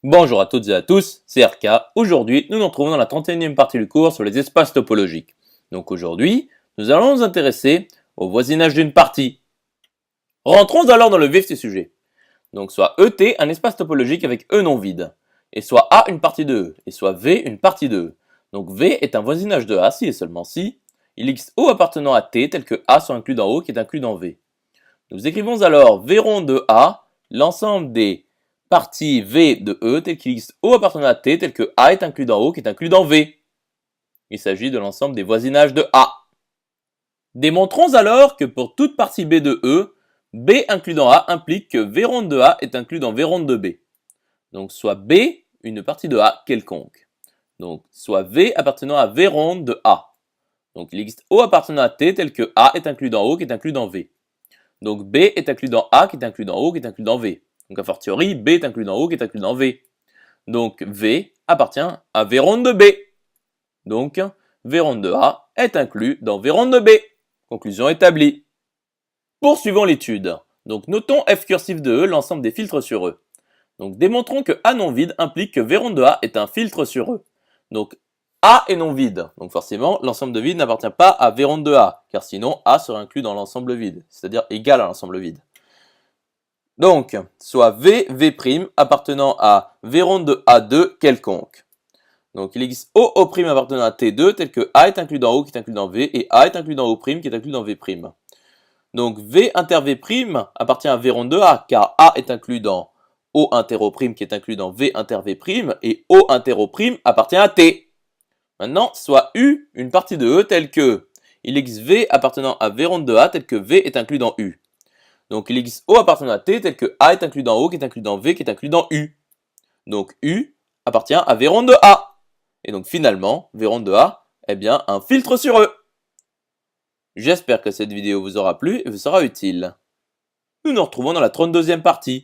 Bonjour à toutes et à tous, c'est RK. Aujourd'hui, nous nous retrouvons dans la 31e partie du cours sur les espaces topologiques. Donc aujourd'hui, nous allons nous intéresser au voisinage d'une partie. Rentrons alors dans le vif du sujet. Donc soit ET un espace topologique avec E non vide, et soit A une partie de E, et soit V une partie de E. Donc V est un voisinage de A si et seulement si il existe O appartenant à T tel que A soit inclus dans O qui est inclus dans V. Nous écrivons alors V rond de A, l'ensemble des partie V de E tel qu'il existe O appartenant à T tel que A est inclus dans O qui est inclus dans V. Il s'agit de l'ensemble des voisinages de A. Démontrons alors que pour toute partie B de E, B inclus dans A implique que V ronde de A est inclus dans V ronde de B. Donc soit B une partie de A quelconque. Donc soit V appartenant à V ronde de A. Donc il existe O appartenant à T tel que A est inclus dans O qui est inclus dans V. Donc B est inclus dans A qui est inclus dans O qui est inclus dans V. Donc a fortiori, B est inclus dans O qui est inclus dans V. Donc V appartient à V ronde de B. Donc V ronde de A est inclus dans V ronde de B. Conclusion établie. Poursuivons l'étude. Donc notons F cursif de E l'ensemble des filtres sur E. Donc démontrons que A non vide implique que V ronde de A est un filtre sur E. Donc A est non vide. Donc forcément l'ensemble de vide n'appartient pas à V ronde de A, car sinon A serait inclus dans l'ensemble vide, c'est-à-dire égal à l'ensemble vide. Donc, soit V, V' appartenant à V ronde de A2 quelconque. Donc, il existe O, O' appartenant à T2 tel que A est inclus dans O qui est inclus dans V et A est inclus dans O' qui est inclus dans V'. Donc, V inter V' appartient à V ronde de A car A est inclus dans O inter O' qui est inclus dans V inter V' et O inter O' appartient à T. Maintenant, soit U une partie de E telle que il existe V appartenant à V ronde de A tel que V est inclus dans U. Donc il existe O appartenant à T tel que A est inclus dans O qui est inclus dans V qui est inclus dans U. Donc U appartient à V ronde de A. Et donc finalement, V ronde de A est bien un filtre sur E. J'espère que cette vidéo vous aura plu et vous sera utile. Nous nous retrouvons dans la 32e partie.